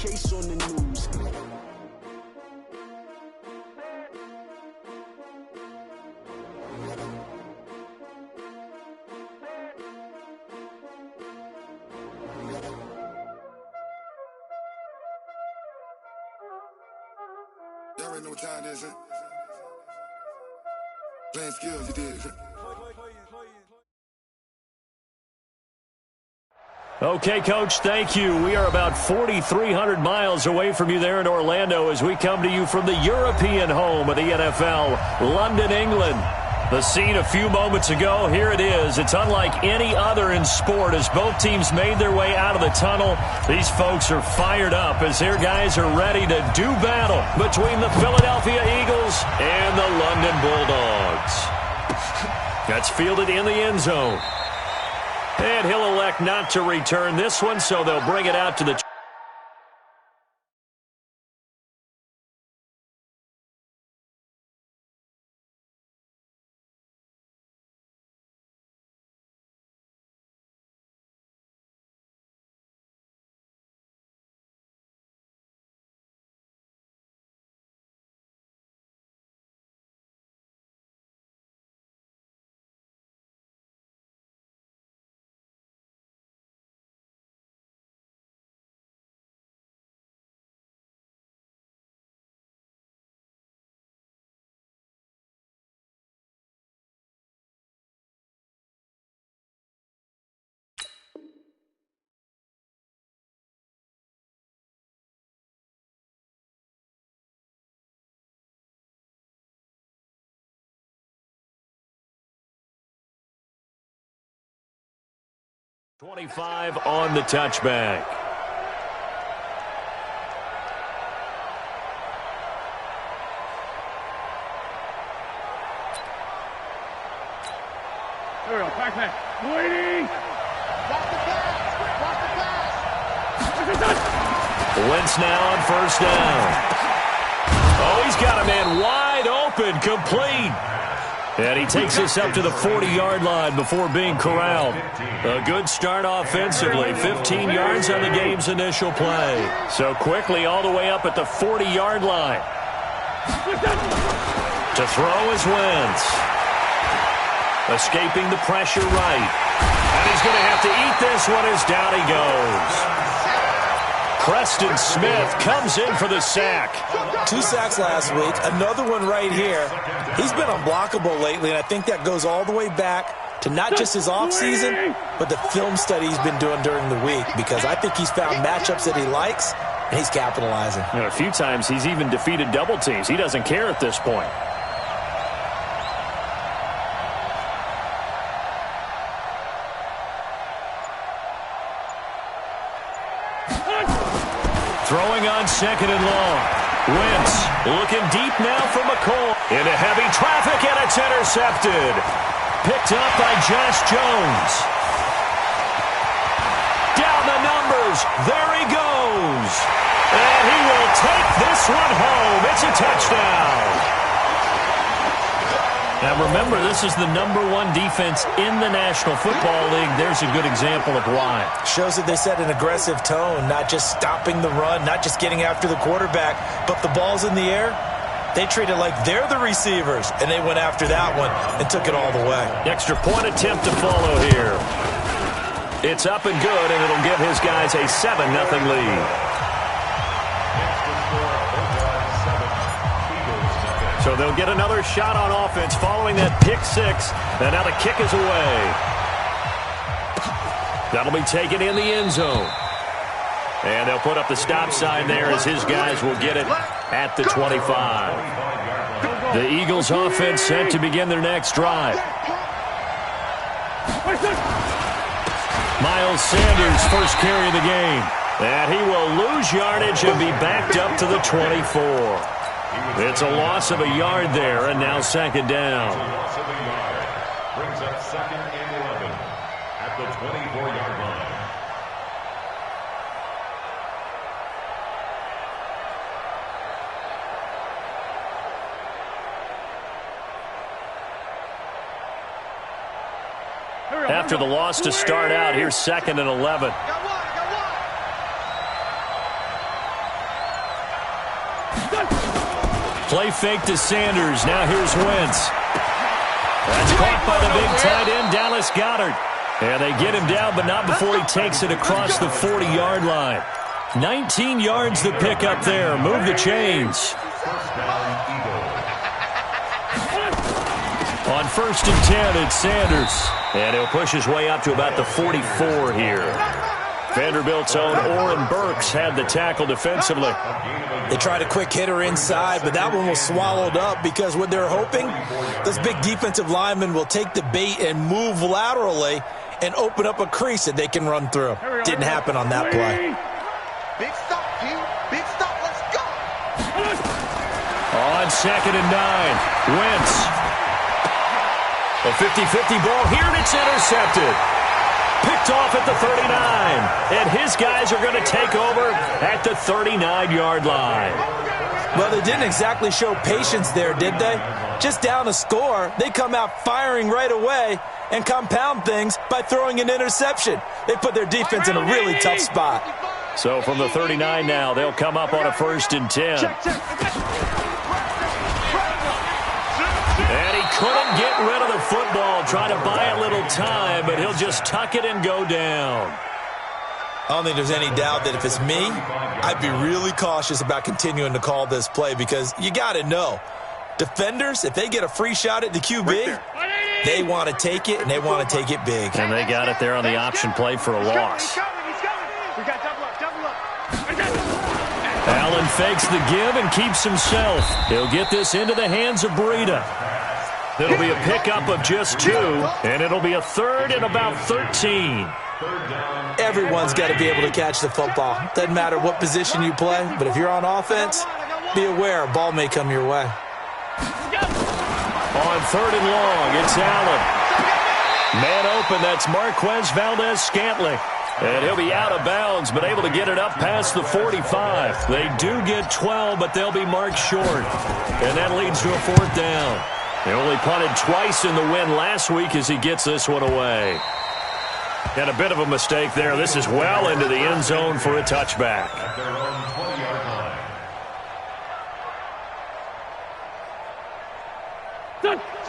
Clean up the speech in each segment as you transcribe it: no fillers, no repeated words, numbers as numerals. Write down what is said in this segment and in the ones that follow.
case on the news. Y'all already know what time it is, huh? Playing skills, you did. Okay, Coach, thank you. We are about 4,300 miles away from you there in Orlando as we come to you from the European home of the NFL, London, England. The scene a few moments ago, here it is. It's unlike any other in sport as both teams made their way out of the tunnel. These folks are fired up as their guys are ready to do battle between the Philadelphia Eagles and the London Bulldogs. That's fielded in the end zone. And he'll elect not to return this one, so they'll bring it out to the 25 on the touchback. There we go, back. Waiting! Block the pass! Wentz now on first down. Oh, he's got a man wide open, complete. And he takes us up to the 40-yard line before being corralled. A good start offensively. 15 yards on the game's initial play. So quickly all the way up at the 40-yard line. To throw is Wentz. Escaping the pressure right. And he's going to have to eat this one as down he goes. Preston Smith comes in for the sack. 2 sacks last week, another one right here. He's been unblockable lately, and I think that goes all the way back to not just his offseason, but the film study he's been doing during the week, because I think he's found matchups that he likes, and he's capitalizing. And a few times he's even defeated double teams. He doesn't care at this point. Throwing on second and long. Wentz looking deep now for McCoy. Into heavy traffic, and it's intercepted. Picked up by Josh Jones. Down the numbers. There he goes. And he will take this one home. It's a touchdown. Now remember, this is the #1 defense in the National Football League. There's a good example of why. Shows that they set an aggressive tone, not just stopping the run, not just getting after the quarterback, but the ball's in the air. They treat it like they're the receivers, and they went after that one and took it all the way. Extra point attempt to follow here. It's up and good, and it'll give his guys a 7-0 lead. So they'll get another shot on offense following that pick six. And now the kick is away. That'll be taken in the end zone. And they'll put up the stop sign there as his guys will get it at the 25. The Eagles offense set to begin their next drive. Miles Sanders first carry of the game. And he will lose yardage and be backed up to the 24. It's a loss of a yard there, and now second down. Brings up 2nd and 11 at the 24-yard line. After the loss to start out, here's 2nd and 11. Play fake to Sanders. Now here's Wentz. That's caught by the big tight end, Dallas Goedert. And they get him down, but not before he takes it across the 40-yard line. 19 yards the pick up there. Move the chains. On 1st and 10, it's Sanders. And he'll push his way up to about the 44 here. Vanderbilt's own Oren Burks had the tackle defensively. They tried a quick hitter inside, but that one was swallowed up because what they're hoping, this big defensive lineman will take the bait and move laterally and open up a crease that they can run through. Didn't happen on that play. Big stop, G. Big stop. Let's go. On 2nd and 9, Wentz. A 50-50 ball here, and it's intercepted. Picked off at the 39. And his guys are going to take over at the 39-yard line. Well, they didn't exactly show patience there, did they? Just down a score, they come out firing right away and compound things by throwing an interception. They put their defense in a really tough spot. So from the 39 now, they'll come up on a 1st and 10. And he couldn't get rid of the football. Try to buy a little time, but he'll just tuck it and go down. I don't think there's any doubt that if it's me, I'd be really cautious about continuing to call this play because you got to know, defenders, if they get a free shot at the QB, they want to take it, and they want to take it big. And they got it there on the option play for a loss. Allen fakes the give and keeps himself. He'll get this into the hands of Breida. It'll be a pickup of just 2, and it'll be a 3rd and about 13. Everyone's got to be able to catch the football. Doesn't matter what position you play, but if you're on offense, be aware a ball may come your way. On 3rd and long, it's Allen. Man open, that's Marquez Valdez-Scantling. And he'll be out of bounds, but able to get it up past the 45. They do get 12, but they'll be marked short. And that leads to a 4th down. They only punted twice in the win last week as he gets this one away. And a bit of a mistake there. This is well into the end zone for a touchback.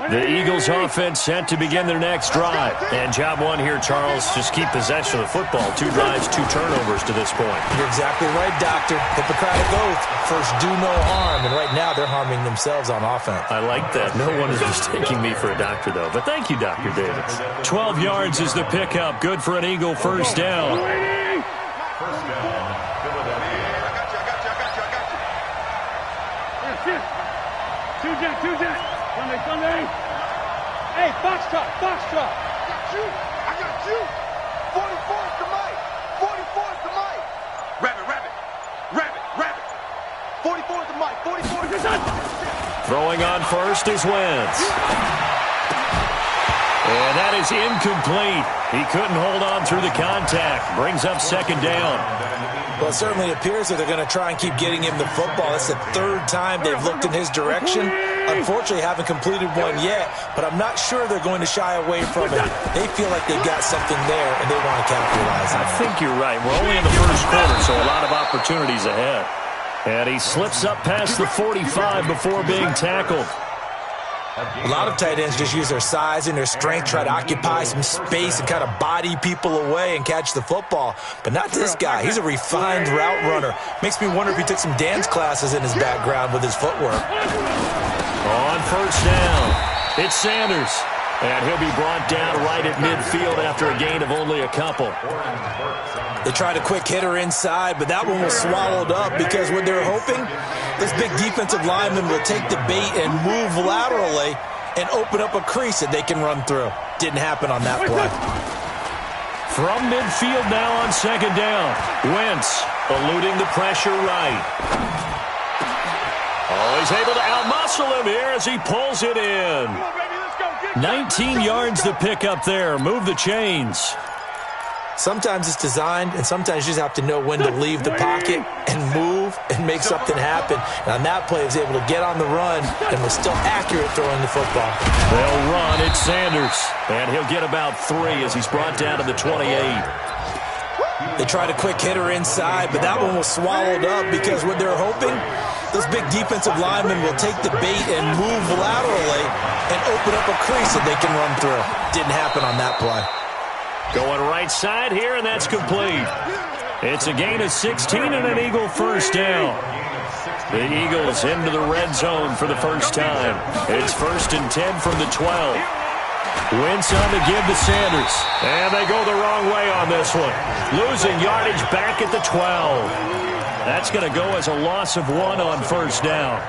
The Eagles offense set to begin their next drive. And job 1 here, Charles, just keep possession of the football. 2 drives, 2 turnovers to this point. You're exactly right, Doctor. Hippocratic oath. First, do no harm. And right now, they're harming themselves on offense. I like that. No one is mistaking me for a doctor, though. But thank you, Dr. Davis. 12 yards is the pickup. Good for an Eagle first down. First down, Philadelphia. Two Jack. Sunday. Hey, box truck. I got you. 44 is the mic. 44 is the mic. Rabbit. 44 is the mic. 44 is the mic. Throwing on first is Wentz. And that is incomplete. He couldn't hold on through the contact. Brings up 2nd down. Well, it certainly appears that they're going to try and keep getting him the football. That's the 3rd time they've looked in his direction. Unfortunately, haven't completed one yet, but I'm not sure they're going to shy away from it. They feel like they've got something there, and they want to capitalize on it. I think you're right. We're only in the first quarter, so a lot of opportunities ahead. And he slips up past the 45 before being tackled. A lot of tight ends just use their size and their strength, try to occupy some space and kind of body people away and catch the football. But not this guy. He's a refined route runner. Makes me wonder if he took some dance classes in his background with his footwork. On 1st down, it's Sanders. And he'll be brought down right at midfield after a gain of only a couple. They tried a quick hitter inside, but that one was swallowed up because what they're hoping, this big defensive lineman will take the bait and move laterally and open up a crease that they can run through. Didn't happen on that play. From midfield now on 2nd down, Wentz eluding the pressure right. Oh, he's able to outmuscle him here as he pulls it in. 19 yards to pick up there. Move the chains. Sometimes it's designed, and sometimes you just have to know when to leave the pocket and move and make something happen. And on that play, he was able to get on the run and was still accurate throwing the football. They'll run. It's Sanders. And he'll get about 3 as he's brought down to the 28. They tried a quick hitter inside, but that one was swallowed up because what they're hoping, those big defensive linemen will take the bait and move laterally and open up a crease that they can run through. Didn't happen on that play. Going right side here, and that's complete. It's a gain of 16 and an Eagle first down. The Eagles into the red zone for the first time. It's 1st and 10 from the 12. Wentz on to give to Sanders. And they go the wrong way on this one. Losing yardage back at the 12. That's going to go as a loss of 1 on first down.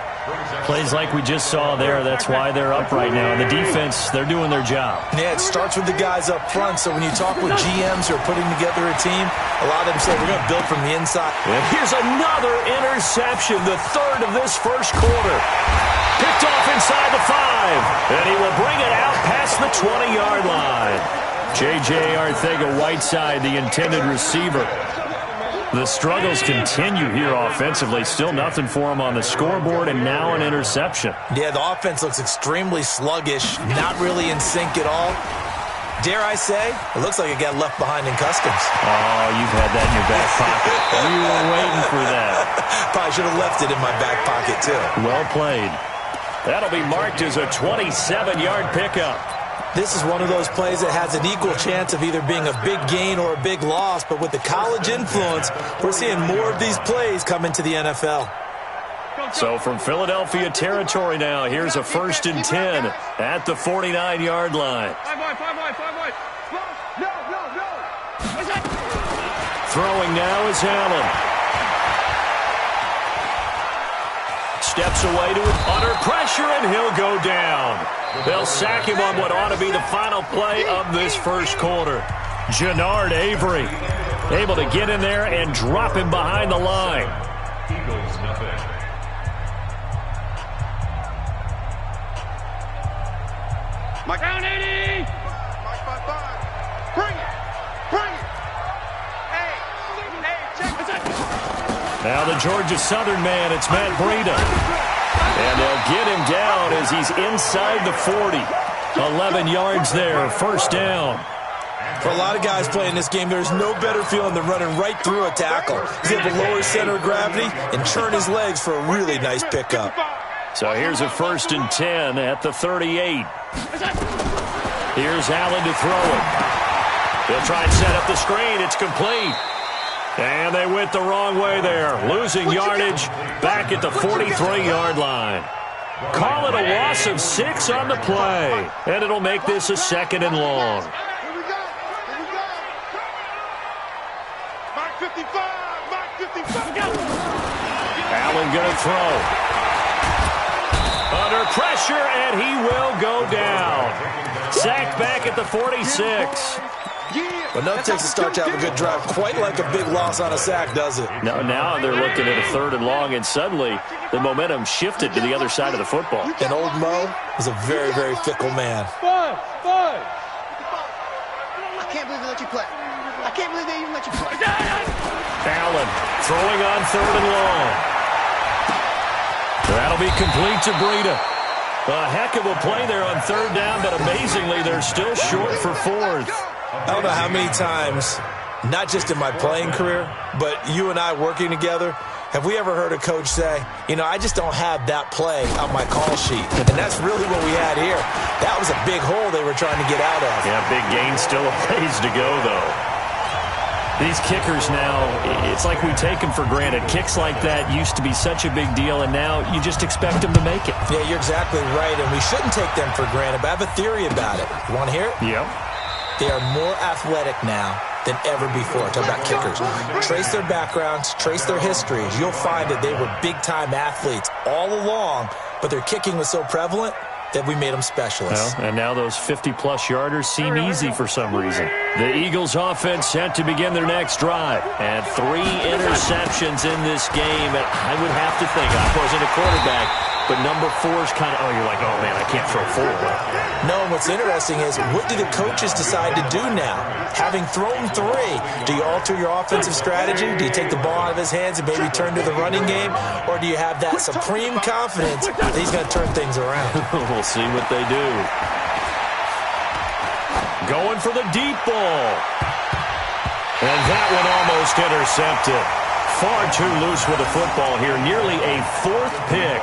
Plays like we just saw there. That's why they're up right now. The defense, they're doing their job. Yeah, it starts with the guys up front. So when you talk with GMs who are putting together a team, a lot of them say we're going to build from the inside. And here's another interception, the third of this first quarter. Picked off inside the 5. And he will bring it out past the 20-yard line. J.J. Arcega-Whiteside, the intended receiver. The struggles continue here offensively. Still nothing for him on the scoreboard, and now an interception. Yeah, the offense looks extremely sluggish, not really in sync at all. Dare I say, it looks like it got left behind in customs. Oh, you've had that in your back pocket. You were waiting for that. Probably should have left it in my back pocket, too. Well played. That'll be marked as a 27-yard pickup. This is one of those plays that has an equal chance of either being a big gain or a big loss, but with the college influence, we're seeing more of these plays come into the NFL. So from Philadelphia territory now, here's a 1st and 10 at the 49-yard line. Throwing now is Allen. Steps away to it, under pressure, and he'll go down. They'll sack him on what ought to be the final play of this first quarter. Jannard Avery able to get in there and drop him behind the line. Eagles nothing. Mike, down 80. Mike, 5-5. Bring it. Bring it. Hey, check it. Now the Georgia Southern man, it's Matt Breida. And they'll get him down as he's inside the 40. 11 yards there, first down. For a lot of guys playing this game, there's no better feeling than running right through a tackle. He's able to lower his center of gravity and churn his legs for a really nice pickup. So here's a 1st and 10 at the 38. Here's Allen to throw it. He'll try and set up the screen. It's complete. And they went the wrong way there. Losing yardage back at the 43-yard line. Call it a loss of 6 on the play. And it'll make this a 2nd and long. Here we go. Mark 55. Mark 55. Allen going to throw. Under pressure, and he will go down. Sacked back at the 46. But enough takes to start to have a good drive. Quite like a big loss on a sack, does it? Now they're looking at a 3rd and long, and suddenly the momentum shifted to the other side of the football. And old Mo is a very, very fickle man. Five. I can't believe they let you play. I can't believe they even let you play. Allen throwing on 3rd and long. That'll be complete to Breida. A heck of a play there on 3rd down, but amazingly, they're still short for 4th. I don't know how many times, not just in my playing career, but you and I working together, have we ever heard a coach say, I just don't have that play on my call sheet. And that's really what we had here. That was a big hole they were trying to get out of. Yeah, big gain, still a ways to go, though. These kickers now, it's like we take them for granted. Kicks like that used to be such a big deal, and now you just expect them to make it. Yeah, you're exactly right, and we shouldn't take them for granted, but I have a theory about it. You want to hear it? Yep. They are more athletic now than ever before. Talk about kickers. Trace their backgrounds, trace their histories. You'll find that they were big-time athletes all along, but their kicking was so prevalent that we made them specialists. Well, and now those 50-plus yarders seem easy for some reason. The Eagles offense set to begin their next drive. And 3 interceptions in this game. And I would have to think, I wasn't a quarterback, but number 4's kind of, you're like, oh, man, I can't throw 4. No, and what's interesting is, what do the coaches decide to do now? Having thrown 3, do you alter your offensive strategy? Do you take the ball out of his hands and maybe turn to the running game? Or do you have that supreme confidence that he's going to turn things around? We'll see what they do. Going for the deep ball. And that one almost intercepted. Far too loose with the football here. Nearly a fourth pick.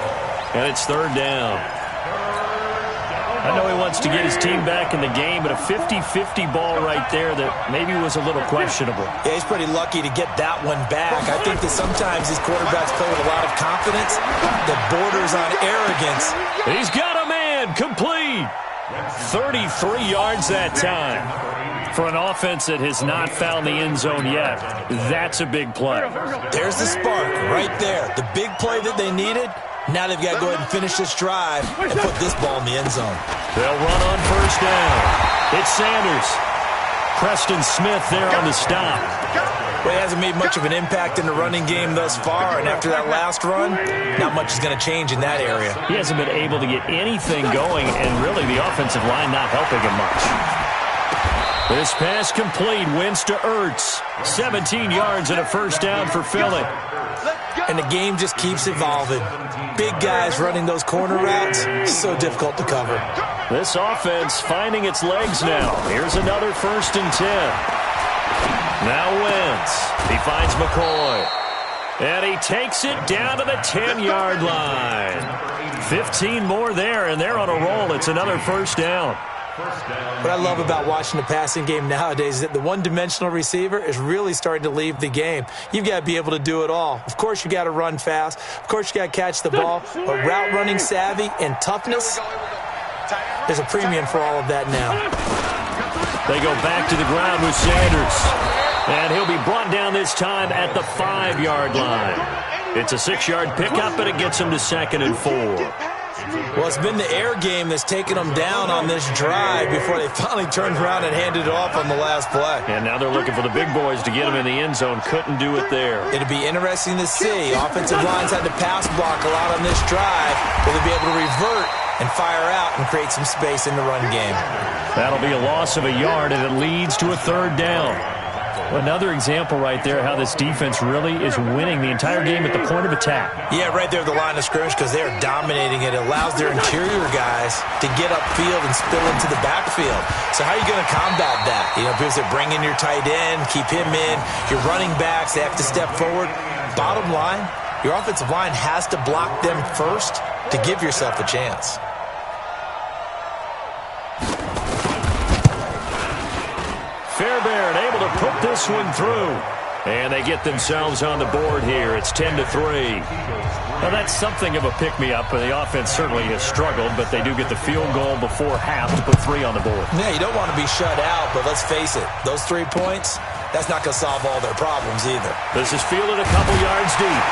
And it's third down. I know he wants to get his team back in the game, but a 50-50 ball right there that maybe was a little questionable. Yeah, he's pretty lucky to get that one back. I think that sometimes these quarterbacks play with a lot of confidence that borders on arrogance. He's got a man, complete. 33 yards that time. For an offense that has not found the end zone yet, that's a big play. There's the spark right there. The big play that they needed. Now they've got to go ahead and finish this drive and put this ball in the end zone. They'll run on first down. It's Sanders. Preston Smith there on the stop. Well, he hasn't made much of an impact in the running game thus far, and after that last run, not much is going to change in that area. He hasn't been able to get anything going, and really the offensive line not helping him much. This pass complete. Wins to Ertz. 17 yards and a first down for Philly. And the game just keeps evolving. Big guys running those corner routes, so difficult to cover. This offense finding its legs now. Here's another 1st and 10. Now Wentz. He finds McCoy. And he takes it down to the 10-yard line. 15 more there, and they're on a roll. It's another first down. What I love about watching the passing game nowadays is that the one-dimensional receiver is really starting to leave the game. You've got to be able to do it all. Of course, you got to run fast. Of course, you got to catch the ball. But route running savvy and toughness, there's a premium for all of that now. They go back to the ground with Sanders. And he'll be brought down this time at the 5-yard line. It's a 6-yard pickup, and it gets him to 2nd and 4. Well, it's been the air game that's taken them down on this drive before they finally turned around and handed it off on the last play. And now they're looking for the big boys to get them in the end zone. Couldn't do it there. It'll be interesting to see. Offensive lines had to pass block a lot on this drive. Will they be able to revert and fire out and create some space in the run game? That'll be a loss of a yard, and it leads to a 3rd down. Another example right there how this defense really is winning the entire game at the point of attack. Yeah, right there at the line of scrimmage because they are dominating it. It allows their interior guys to get upfield and spill into the backfield. So how are you going to combat that? You know, because they're bringing your tight end, keep him in. Your running backs, they have to step forward. Bottom line, your offensive line has to block them first to give yourself a chance. Fairbairn able to put this one through. And they get themselves on the board here. It's 10-3. Now, that's something of a pick-me-up. The offense certainly has struggled, but they do get the field goal before half to put 3 on the board. Yeah, you don't want to be shut out, but let's face it. Those 3 points, that's not going to solve all their problems either. This is fielded a couple yards deep.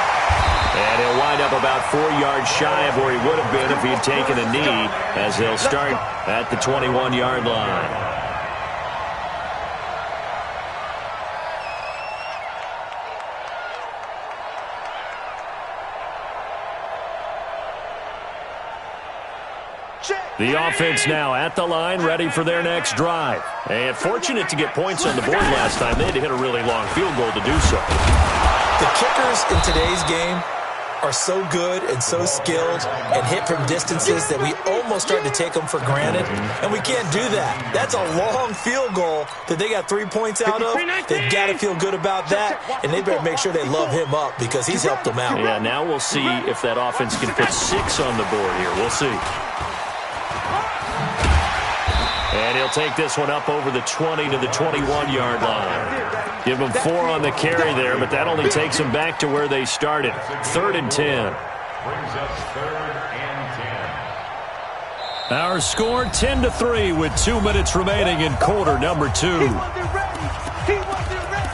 And he'll wind up about 4 yards shy of where he would have been if he had taken a knee, as they'll start at the 21-yard line. The offense now at the line, ready for their next drive. And fortunate to get points on the board last time. They had to hit a really long field goal to do so. The kickers in today's game are so good and so skilled and hit from distances that we almost start to take them for granted, and we can't do that. That's a long field goal that they got 3 points out of. They've got to feel good about that, and they better make sure they love him up because he's helped them out. Yeah, now we'll see if that offense can put 6 on the board here. We'll see. And he'll take this one up over the 20 to the 21-yard line. Give them 4 on the carry there, but that only takes them back to where they started. 3rd and 10. Brings us 3rd and 10. Our score 10-3 with 2 minutes remaining in quarter number 2. He wasn't ready. He wasn't ready.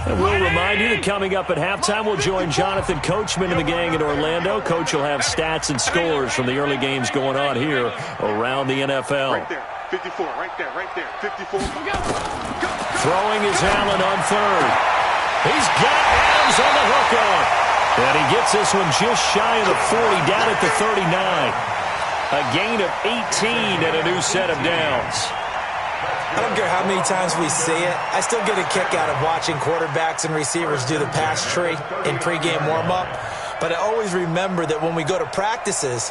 And we'll remind you that coming up at halftime, we'll join Jonathan Coachman and the gang in Orlando. Coach will have stats and scores from the early games going on here around the NFL. Right there. 54, right there, right there. 54. Throwing is Allen on 3rd. He's got Adams on the hook on. And he gets this one just shy of the 40, down at the 39. A gain of 18 and a new set of downs. I don't care how many times we see it. I still get a kick out of watching quarterbacks and receivers do the pass tree in pregame warm-up. But I always remember that when we go to practices,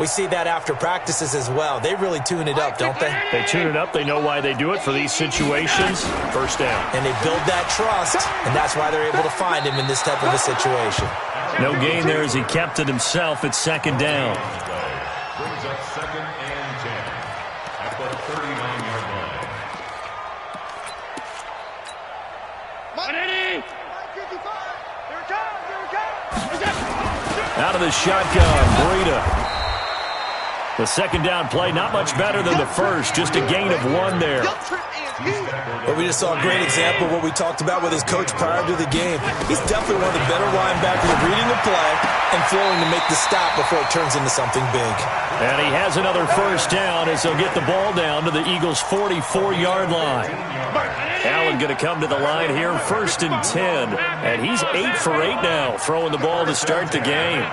We see that after practices as well. They really tune it up, don't they? They tune it up. They know why they do it for these situations. First down. And they build that trust, and that's why they're able to find him in this type of a situation. No gain there as he kept it himself at second down. Brings up 2nd and 10 at the 39-yard line. Out of the shotgun, Breida. The second down play, not much better than the first, just a gain of 1 there. But we just saw a great example of what we talked about with his coach prior to the game. He's definitely one of the better linebackers at reading the play and flowing to make the stop before it turns into something big. And he has another first down as he'll get the ball down to the Eagles' 44-yard line. Allen going to come to the line here, 1st and 10. And he's 8 for 8 now, throwing the ball to start the game.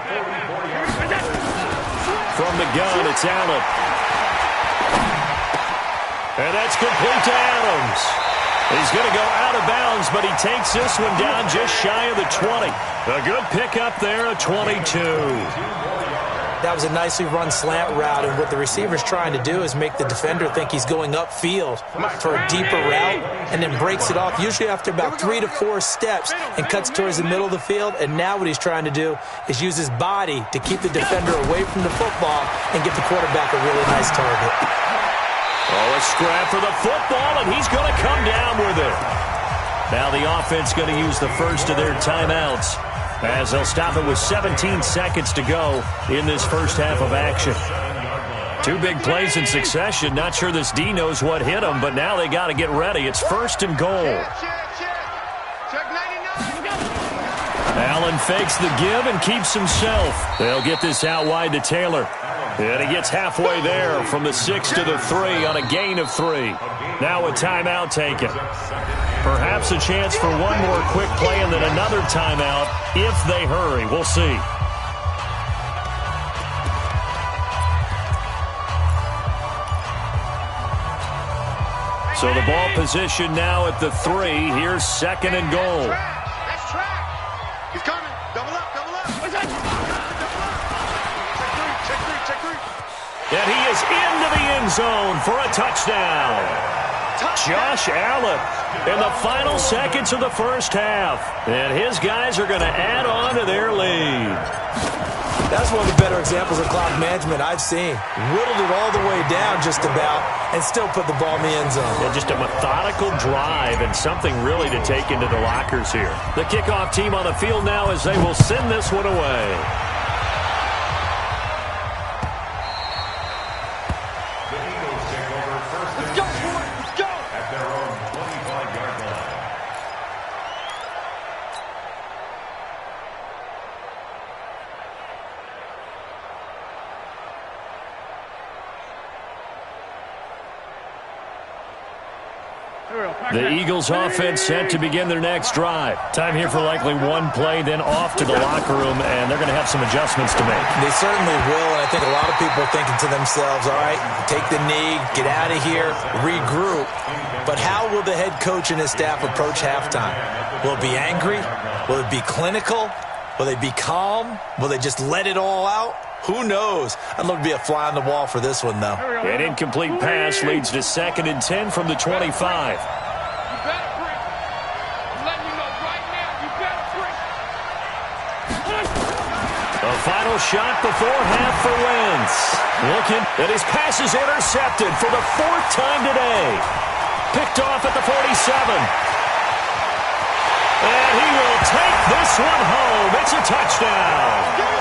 From the gun, it's Allen. And that's complete to Adams. He's going to go out of bounds, but he takes this one down just shy of the 20. A good pickup there, a 22. That was a nicely run slant route, and what the receiver's trying to do is make the defender think he's going upfield for a deeper route and then breaks it off, usually after about 3 to 4 steps, and cuts towards the middle of the field. And now what he's trying to do is use his body to keep the defender away from the football and give the quarterback a really nice target. Oh, a scrap for the football, and he's going to come down with it. Now the offense going to use the first of their timeouts as they'll stop it with 17 seconds to go in this first half of action. 2 big plays in succession. Not sure this D knows what hit him, but now they got to get ready. It's 1st and goal. Allen fakes the give and keeps himself. They'll get this out wide to Taylor. And he gets halfway there from the 6 to the 3 on a gain of 3. Now a timeout taken. Perhaps a chance for one more quick play and then another timeout if they hurry. We'll see. So the ball position now at the 3. Here's 2nd and goal. That's track. He's coming. Double up, double up. Check three. And he is into the end zone for a touchdown. Josh Allen in the final seconds of the first half. And his guys are going to add on to their lead. That's one of the better examples of clock management I've seen. Whittled it all the way down just about and still put the ball in the end zone. Yeah, just a methodical drive and something really to take into the lockers here. The kickoff team on the field now as they will send this one away. The Eagles offense set to begin their next drive. Time here for likely one play, then off to the locker room, and they're going to have some adjustments to make. They certainly will, and I think a lot of people are thinking to themselves, all right, take the knee, get out of here, regroup. But how will the head coach and his staff approach halftime? Will it be angry? Will it be clinical? Will they be calm? Will they just let it all out? Who knows? I'd love to be a fly on the wall for this one, though. An incomplete pass leads to 2nd and 10 from the 25. The final shot before half for Wentz. Looking, and his pass is intercepted for the 4th time today. Picked off at the 47. And he will take this one home. It's a touchdown.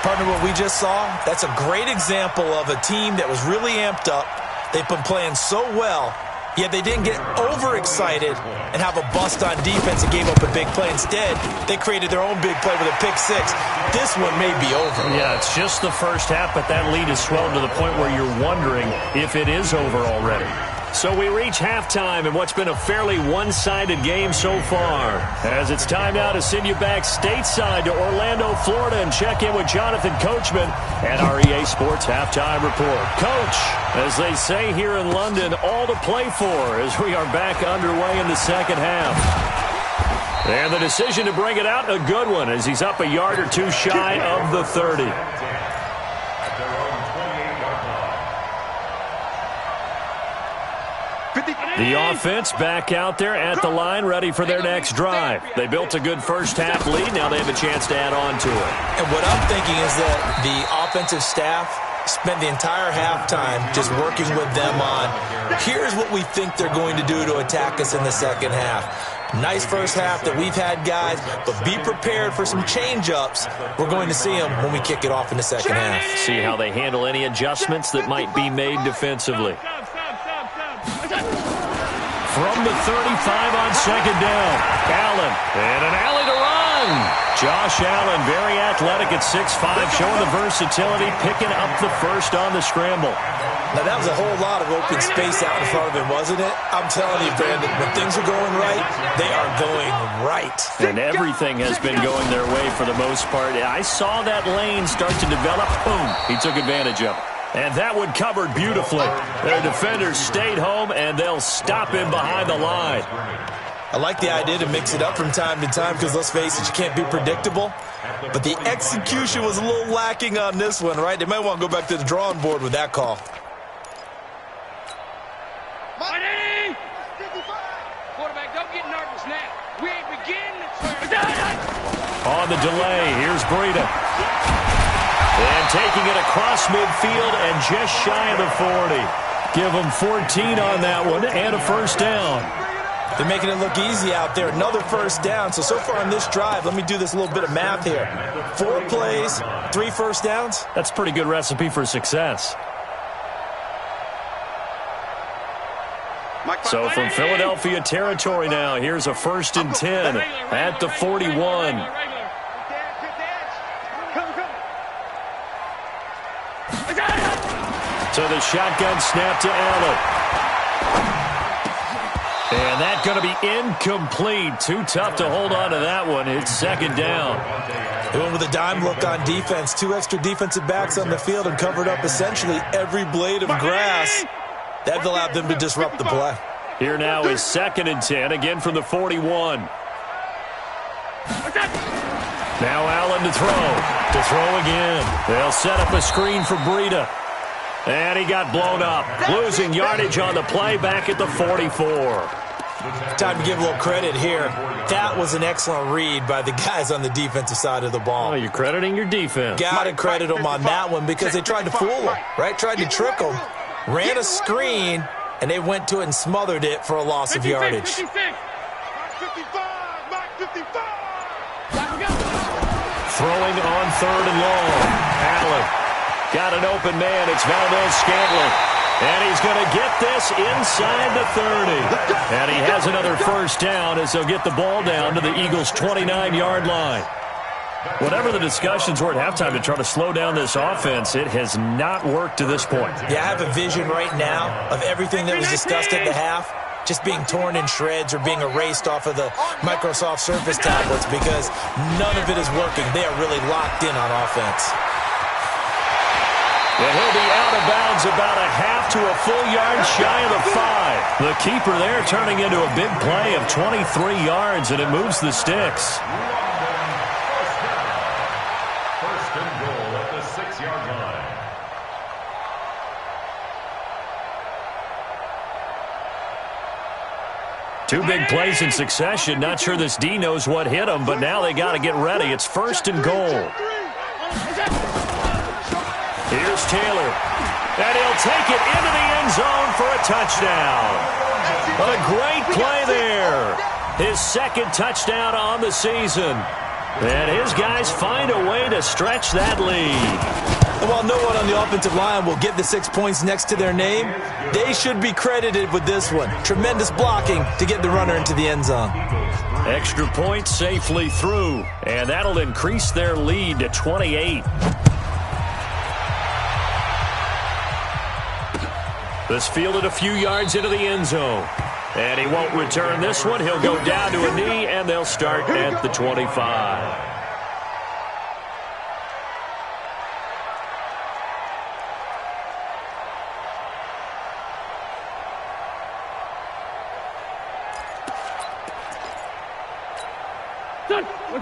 Partner, what we just saw, that's a great example of a team that was really amped up. They've been playing so well, yet they didn't get overexcited and have a bust on defense and gave up a big play. Instead, they created their own big play with a pick 6. This one may be over. Yeah, it's just the first half, but that lead has swelled to the point where you're wondering if it is over already. So we reach halftime in what's been a fairly one-sided game so far. As it's time now to send you back stateside to Orlando, Florida, and check in with Jonathan Coachman and our EA Sports Halftime Report. Coach, as they say here in London, all to play for as we are back underway in the second half. And the decision to bring it out, a good one, as he's up a yard or two shy of the 30. The offense back out there at the line, ready for their next drive. They built a good first-half lead. Now they have a chance to add on to it. And what I'm thinking is that the offensive staff spent the entire halftime just working with them on, here's what we think they're going to do to attack us in the second half. Nice first half that we've had, guys, but be prepared for some change-ups. We're going to see them when we kick it off in the second half. See how they handle any adjustments that might be made defensively. From the 35 on second down, Allen, and an alley to run. Josh Allen, very athletic at 6'5", showing the versatility, picking up the first on the scramble. Now, that was a whole lot of open space out in front of him, wasn't it? I'm telling you, Brandon, when things are going right, they are going right. And everything has been going their way for the most part. I saw that lane start to develop. Boom, he took advantage of it. And that one covered beautifully. Their defenders stayed home, and they'll stop him behind the line. I like the idea to mix it up from time to time because, let's face it, you can't be predictable. But the execution was a little lacking on this one, right? They might want to go back to the drawing board with that call. Quarterback, don't get nervous now. We ain't beginning. On the delay, here's Breida. And taking it across midfield and just shy of the 40. Give them 14 on that one and a first down. They're making it look easy out there. Another first down. So far on this drive, let me do this little bit of math here. 4 plays, 3 first downs. That's a pretty good recipe for success. So from Philadelphia territory now, here's a 1st and 10 at the 41. So the shotgun snap to Allen. And that's going to be incomplete. Too tough to hold on to that one. It's second down. They went with a dime look on defense. 2 extra defensive backs on the field and covered up essentially every blade of grass. That allowed them to disrupt the play. Here now is 2nd and 10, again from the 41. Now Allen to throw. To throw again. They'll set up a screen for Breida. And he got blown up. Losing yardage on the play back at the 44. Time to give a little credit here. That was an excellent read by the guys on the defensive side of the ball. Oh, you're crediting your defense. Got to credit them on that one because they tried to fool them, right? Tried to trick them. Ran a screen, and they went to it and smothered it for a loss of yardage. 55, 55. Throwing on 3rd and long. Allen got an open man. It's Valdez-Scantling. And he's going to get this inside the 30. And he has another first down as they'll get the ball down to the Eagles' 29-yard line. Whatever the discussions were at halftime to try to slow down this offense, it has not worked to this point. Yeah, I have a vision right now of everything that was discussed at the half just being torn in shreds or being erased off of the Microsoft Surface tablets because none of it is working. They are really locked in on offense. And he'll be out of bounds about a half to a full yard shy of the 5. The keeper there turning into a big play of 23 yards, and it moves the sticks. First and goal at the 6-yard line. Two big plays in succession. Not sure this D knows what hit him, but now they got to get ready. It's 1st and goal. Here's Taylor, and he'll take it into the end zone for a touchdown. A great play there. His 2nd touchdown on the season. And his guys find a way to stretch that lead. And while no one on the offensive line will get the 6 points next to their name, they should be credited with this one. Tremendous blocking to get the runner into the end zone. Extra point safely through, and that'll increase their lead to 28. This fielded a few yards into the end zone. And he won't return this one. He'll go down to a knee, and they'll start at the 25.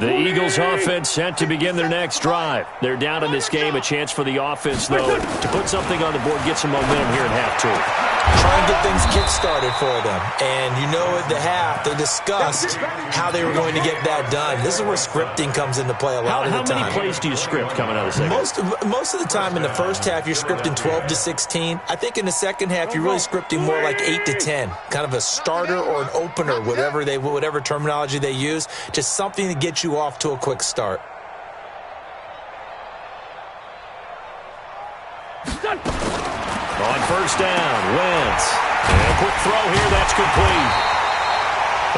The Eagles offense set to begin their next drive. They're down in this game. A chance for the offense, though, to put something on the board, get some momentum here in half 2. try and get things kick-started for them. And you know at the half, they discussed how they were going to get that done. This is where scripting comes into play a lot of the time. How many plays do you script coming out of the second? Most of the time in the first half, you're scripting 12 to 16. I think in the second half, you're really scripting more like 8 to 10. Kind of a starter or an opener, whatever terminology they use. Just something to get you off to a quick start. On first down, Wentz. And a quick throw here, that's complete.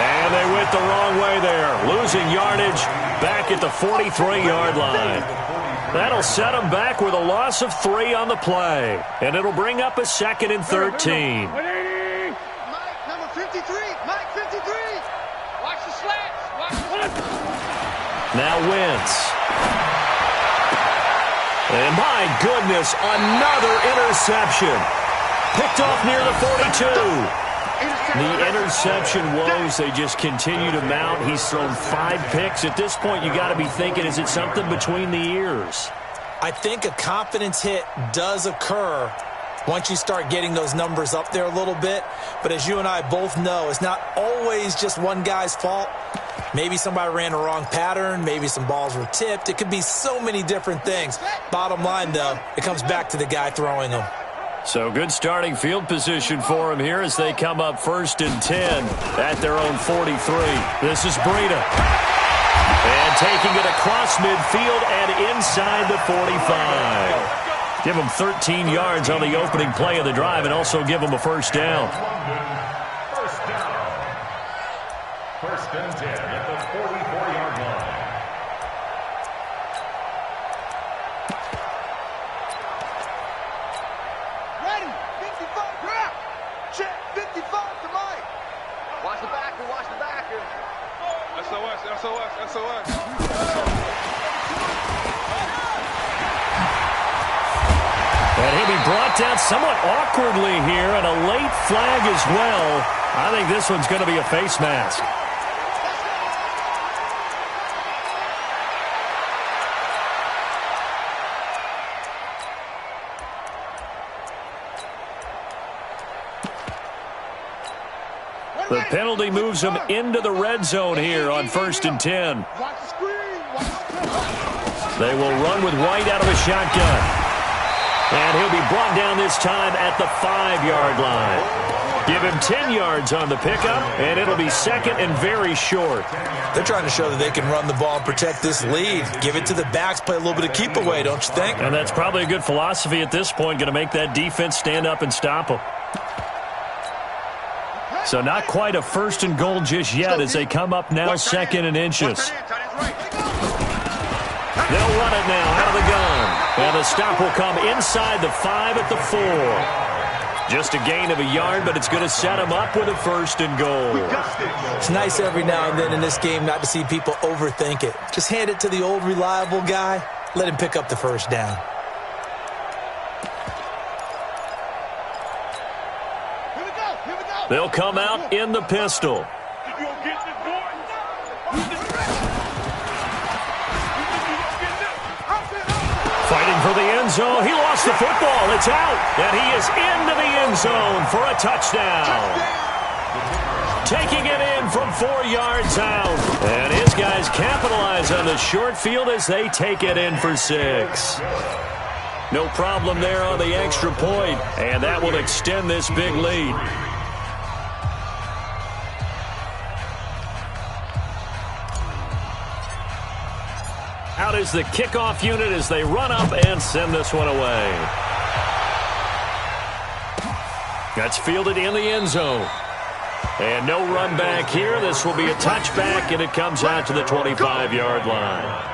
And they went the wrong way there. Losing yardage back at the 43-yard line. That'll set them back with a loss of 3 on the play. And it'll bring up a 2nd and 13. Mike, number 53. Mike, 53. Watch the slats. Watch the slats. Now Wentz. And my goodness, another interception. Picked off near the 42. The interception woes, they just continue to mount. He's thrown 5 picks. At this point, you got to be thinking, is it something between the ears? I think a confidence hit does occur once you start getting those numbers up there a little bit. But as you and I both know, it's not always just one guy's fault. Maybe somebody ran a wrong pattern. Maybe some balls were tipped. It could be so many different things. Bottom line, though, it comes back to the guy throwing them. So good starting field position for him here as they come up 1st and 10 at their own 43. This is Breida. And taking it across midfield and inside the 45. Give him 13 yards on the opening play of the drive and also give him a first down. First and 10 at the 44-yard line. Ready, 55, grab. Check, 55 to Mike. Watch the backer. Watch the backer. SOS. And he'll be brought down somewhat awkwardly here, and a late flag as well. I think this one's going to be a face mask. The penalty moves him into the red zone here on 1st and 10. Watch the screen. They will run with White out of a shotgun. And he'll be brought down this time at the 5-yard line. Give him 10 yards on the pickup, and it'll be 2nd and very short. They're trying to show that they can run the ball and protect this lead. Give it to the backs, play a little bit of keep away, don't you think? And that's probably a good philosophy at this point, going to make that defense stand up and stop them. So not quite a 1st and goal just yet as they come up now 2nd and inches. They'll run it now out of the gun. And the stop will come inside the 5 at the 4. Just a gain of a yard, but it's going to set them up with a 1st and goal. It's nice every now and then in this game not to see people overthink it. Just hand it to the old reliable guy. Let him pick up the first down. They'll come out in the pistol. Fighting for the end zone. He lost the football. It's out. And he is into the end zone for a touchdown. Taking it in from 4 yards out. And his guys capitalize on the short field as they take it in for 6. No problem there on the extra point. And that will extend this big lead. Out is the kickoff unit as they run up and send this one away. That's fielded in the end zone. And no run back here. This will be a touchback, and it comes out to the 25-yard line.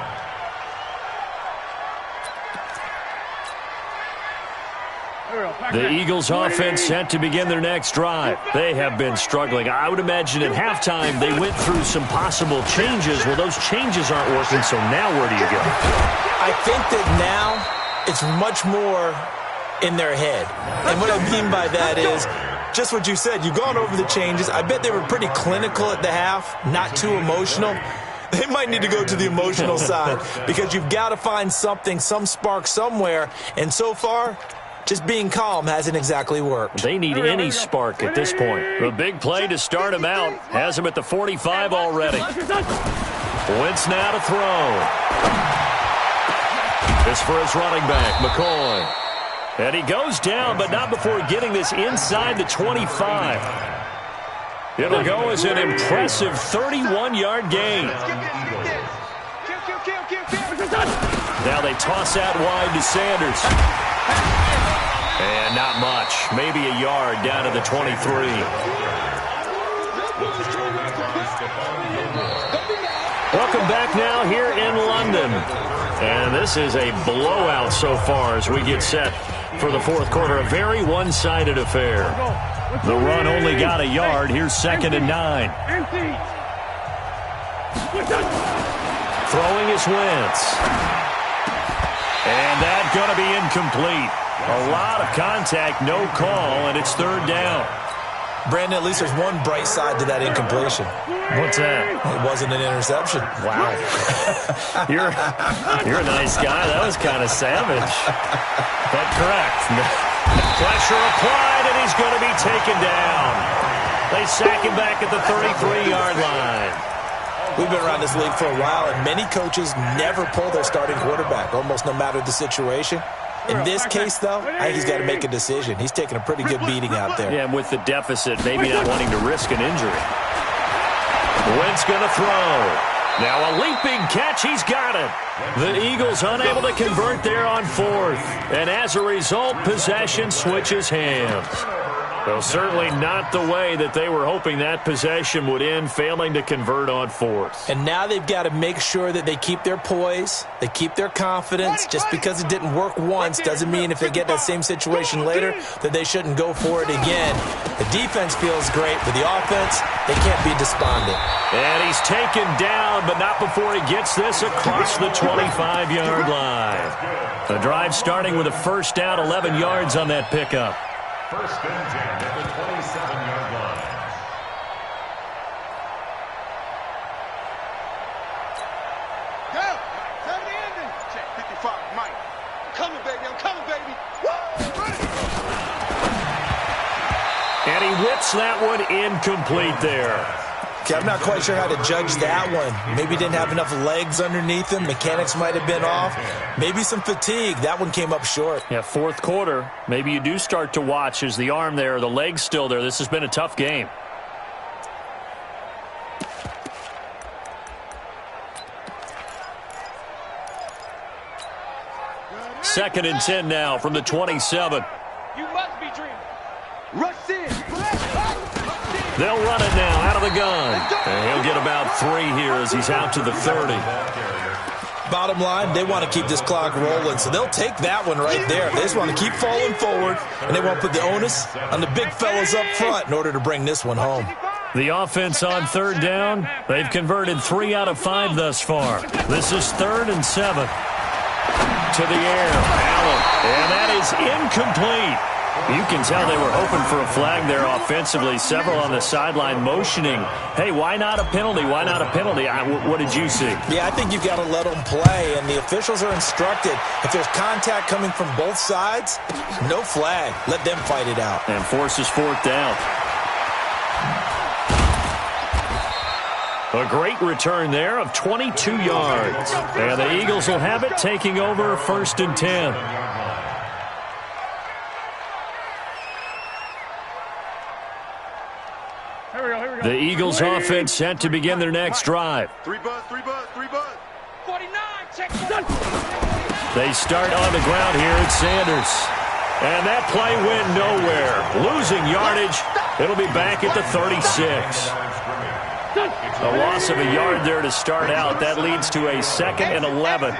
The Eagles offense set to begin their next drive. They have been struggling. I would imagine at halftime they went through some possible changes. Well, those changes aren't working, so now where do you go? I think that now it's much more in their head. And what I mean by that is just what you said. You've gone over the changes. I bet they were pretty clinical at the half, not too emotional. They might need to go to the emotional side because you've got to find something, some spark somewhere. And so far, just being calm hasn't exactly worked. They need any spark at this point. The big play to start him out has him at the 45 already. Wentz now to throw. This for his running back, McCoy. And he goes down, but not before getting this inside the 25. It'll go as an impressive 31-yard gain. Now they toss out wide to Sanders. And not much. Maybe a yard down to the 23. Welcome back now here in London. And this is a blowout so far as we get set for the fourth quarter. A very one-sided affair. The run only got a yard. Here's 2nd and 9. Throwing is Wentz. And that's going to be incomplete. A lot of contact, no call, and it's 3rd down. Brandon, at least there's one bright side to that incompletion. What's that? It wasn't an interception. Wow. You're a nice guy. That was kind of savage. But correct. Pressure applied, and he's going to be taken down. They sack him back at the 33-yard line. We've been around this league for a while, and many coaches never pull their starting quarterback, almost no matter the situation. In this case, though, I think he's got to make a decision. He's taking a pretty good beating out there. Yeah, and with the deficit, maybe not wanting to risk an injury. Wentz going to throw. Now a leaping catch. He's got it. The Eagles unable to convert there on 4th. And as a result, possession switches hands. Well, certainly not the way that they were hoping that possession would end, failing to convert on 4th. And now they've got to make sure that they keep their poise, they keep their confidence. Just because it didn't work once doesn't mean if they get that same situation later that they shouldn't go for it again. The defense feels great, but the offense, they can't be despondent. And he's taken down, but not before he gets this across the 25-yard line. The drive starting with a 1st down, 11 yards on that pickup. 1st and 10 at the 27-yard line. Go! 70 ending. Check 55, Mike. I'm coming, baby. I'm coming, baby. Woo! And he whips that one incomplete there. Okay, I'm not quite sure how to judge that one. Maybe didn't have enough legs underneath him. Mechanics might have been off. Maybe some fatigue. That one came up short. Yeah, 4th quarter. Maybe you do start to watch as the arm there, the leg's still there. This has been a tough game. Second and 10 now from the 27. You must be dreaming. Rush in. They'll run it now out of the gun. And he'll get about 3 here as he's out to the 30. Bottom line, they want to keep this clock rolling, so they'll take that one right there. They just want to keep falling forward, and they want to put the onus on the big fellas up front in order to bring this one home. The offense on 3rd down, they've converted 3 out of 5 thus far. This is 3rd and 7. To the air, Allen, and that is incomplete. You can tell they were hoping for a flag there offensively. Several on the sideline motioning, hey, why not a penalty? Why not a penalty? What did you see? Yeah, I think you've got to let them play, and the officials are instructed. If there's contact coming from both sides, no flag. Let them fight it out. And forces 4th down. A great return there of 22 yards. And the Eagles will have it, taking over 1st and 10. The Eagles offense set to begin their next drive. 3 buzz, 3 buzz, 3 buzz. 49, check. They start on the ground here at Sanders. And that play went nowhere. Losing yardage. It'll be back at the 36. A loss of a yard there to start out. That leads to a 2nd and 11.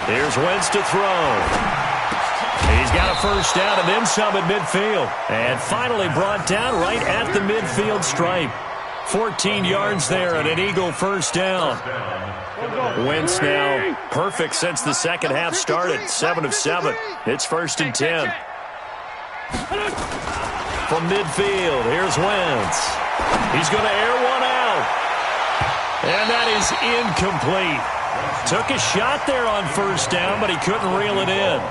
Here's Wentz to throw. He's got a 1st down and then some at midfield. And finally brought down right at the midfield stripe. 14 yards there and an Eagle 1st down. Wentz now perfect since the second half started. 7 of 7. It's 1st and 10. From midfield, here's Wentz. He's going to air one out. And that is incomplete. Took a shot there on 1st down, but he couldn't reel it in.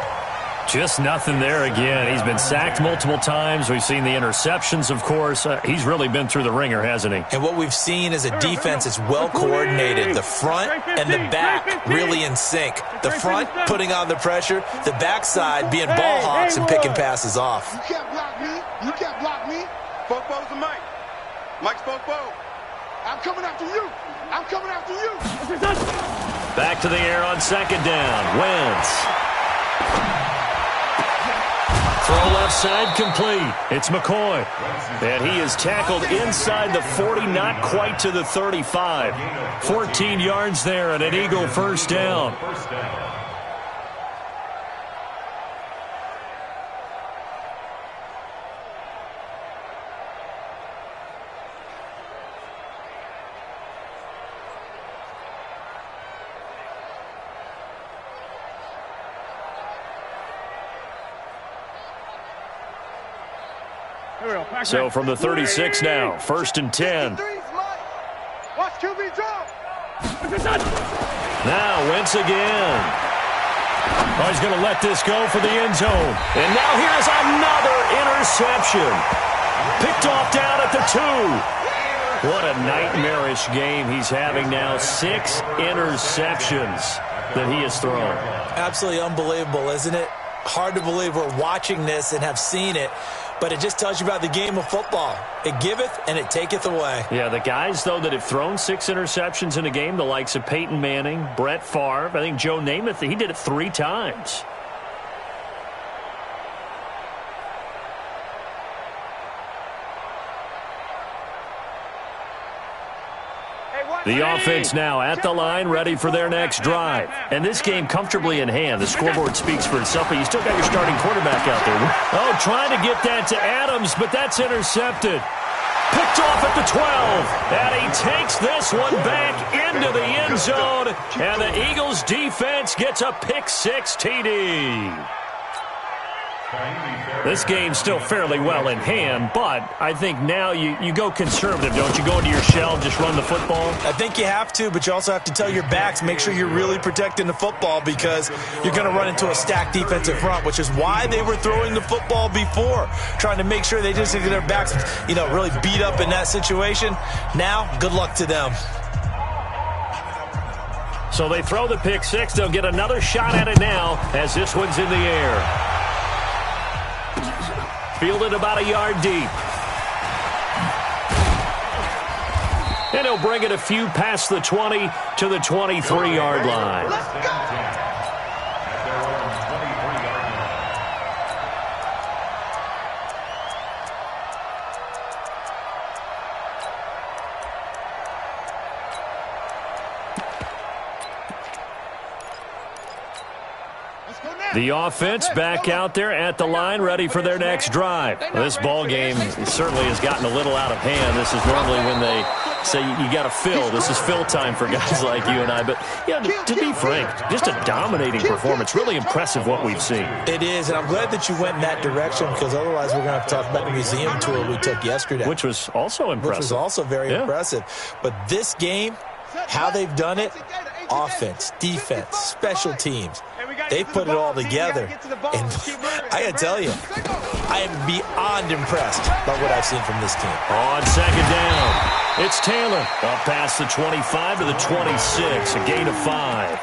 Just nothing there again. He's been sacked multiple times. We've seen the interceptions, of course. He's really been through the ringer, hasn't he? And what we've seen is a defense that's well coordinated. The front and the back really in sync. The front putting on the pressure, the backside being ball hawks and picking passes off. You can't block me. You can't block me. Fofo's the Mike. Mike's Fofo. I'm coming after you. I'm coming after you. Back to the air on second down. Wentz. Throw left side complete. It's McCoy. And he is tackled inside the 40, not quite to the 35. 14 yards there and an Eagle first down. So from the 36 now, 1st and 10. Watch QB drop. Now Wentz again. Oh, he's going to let this go for the end zone. And now here's another interception. Picked off down at the 2. What a nightmarish game he's having now. 6 interceptions that he has thrown. Absolutely unbelievable, isn't it? Hard to believe we're watching this and have seen it. But it just tells you about the game of football. It giveth and it taketh away. Yeah, the guys, though, that have thrown 6 interceptions in a game, the likes of Peyton Manning, Brett Favre, I think Joe Namath, he did it 3 times. The offense now at the line, ready for their next drive. And this game comfortably in hand. The scoreboard speaks for itself, but you still got your starting quarterback out there. Oh, trying to get that to Adams, but that's intercepted. Picked off at the 12. And he takes this one back into the end zone. And the Eagles defense gets a pick-6 TD. This game's still fairly well in hand, but I think now you go conservative, don't you? Go into your shell, just run the football? I think you have to, but you also have to tell your backs, make sure you're really protecting the football because you're going to run into a stacked defensive front, which is why they were throwing the football before, trying to make sure they just get their backs, really beat up in that situation. Now, good luck to them. So they throw the pick-6. They'll get another shot at it now as this one's in the air. Fielded about a yard deep. And he'll bring it a few past the 20 to the 23-yard line. Let's go. The offense back out there at the line, ready for their next drive. This ball game certainly has gotten a little out of hand. This is normally when they say you got to fill. This is fill time for guys like you and I. But, to be frank, just a dominating performance. Really impressive what we've seen. It is, and I'm glad that you went in that direction because otherwise we're going to have to talk about the museum tour we took yesterday. Which was also impressive. Which was also very impressive. But this game, how they've done it, offense, defense, special teams, they put it all together. And I got to tell you, I am beyond impressed by what I've seen from this team. On second down, it's Taylor. Up past the 25 to the 26, a gain of 5.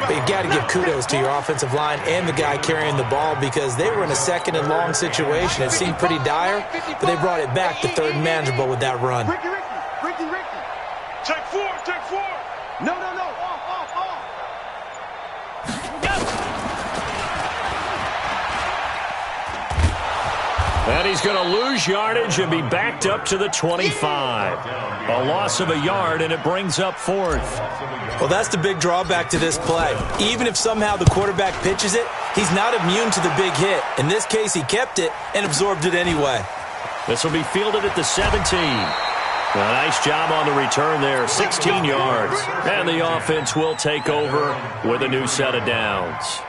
But you've got to give kudos to your offensive line and the guy carrying the ball because they were in a second and long situation. It seemed pretty dire, but they brought it back to third and manageable with that run. Ricky. Take 4. No. Off. And he's going to lose yardage and be backed up to the 25. A loss of a yard, and it brings up 4th. Well, that's the big drawback to this play. Even if somehow the quarterback pitches it, he's not immune to the big hit. In this case, he kept it and absorbed it anyway. This will be fielded at the 17. A nice job on the return there, 16 yards. And the offense will take over with a new set of downs.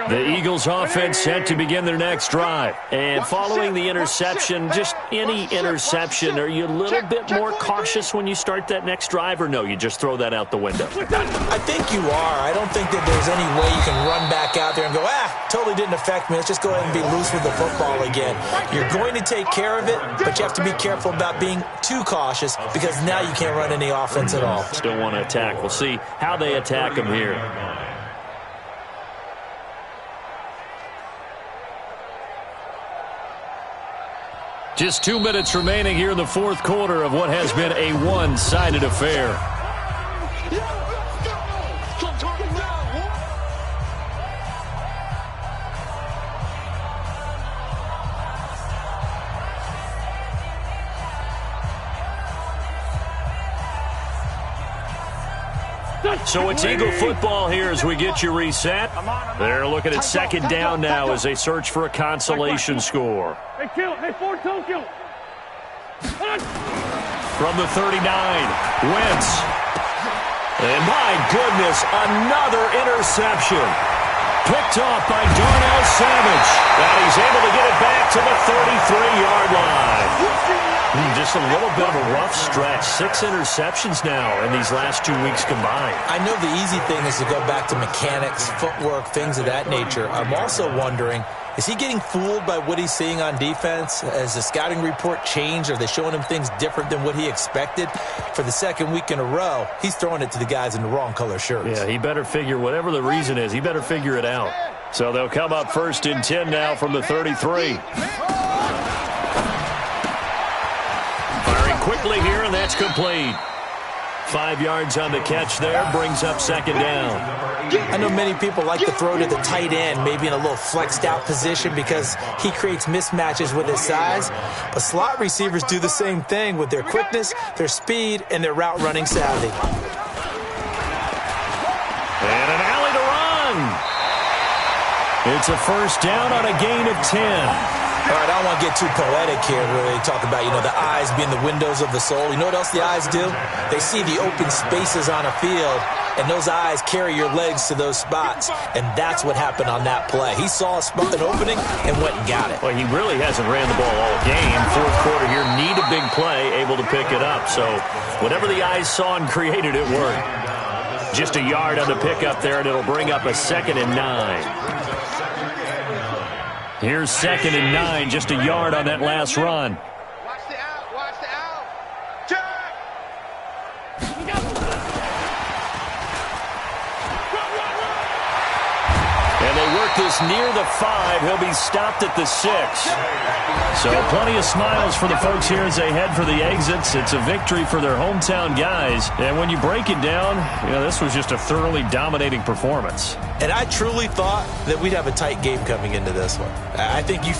The Eagles offense set to begin their next drive. And following the interception, just any interception, are you a little bit more cautious when you start that next drive, or no, you just throw that out the window? I think you are. I don't think that there's any way you can run back out there and go, totally didn't affect me. Let's just go ahead and be loose with the football again. You're going to take care of it, but you have to be careful about being too cautious because now you can't run any offense at all. Still want to attack. We'll see how they attack him here. Just 2 minutes remaining here in the fourth quarter of what has been a one-sided affair. So it's Eagle football here as we get you reset. They're looking at second down now as they search for a consolation score. Hey, kill. Hey, Ford, don't kill. From the 39, Wentz. And my goodness, another interception. Picked off by Darnell Savage. And he's able to get it back to the 33-yard line. Just a little bit of a rough stretch. 6 interceptions now in these last 2 weeks combined. I know the easy thing is to go back to mechanics, footwork, things of that nature. I'm also wondering, is he getting fooled by what he's seeing on defense? Has the scouting report changed? Are they showing him things different than what he expected? For the second week in a row, he's throwing it to the guys in the wrong color shirts. Yeah, he better figure, whatever the reason is, he better figure it out. So they'll come up first and 10 now from the 33. Firing quickly here, and that's complete. 5 yards on the catch there, brings up second down. I know many people like to throw to the tight end, maybe in a little flexed out position because he creates mismatches with his size. But slot receivers do the same thing with their quickness, their speed, and their route running savvy. And an alley to run. It's a first down on a gain of 10. All right, I don't want to get too poetic here, really. Talk about, the eyes being the windows of the soul. You know what else the eyes do? They see the open spaces on a field, and those eyes carry your legs to those spots, and that's what happened on that play. He saw an opening and went and got it. Well, he really hasn't ran the ball all game. Fourth quarter here, need a big play, able to pick it up. So whatever the eyes saw and created, it worked. Just a yard on the pickup there, and it'll bring up a 2nd and 9. Here's 2nd and 9, just a yard on that last run. Watch the out, watch the out. Jack! And they work this near the 5. He'll be stopped at the 6. So plenty of smiles for the folks here as they head for the exits. It's a victory for their hometown guys. And when you break it down, this was just a thoroughly dominating performance. And I truly thought that we'd have a tight game coming into this one. I think you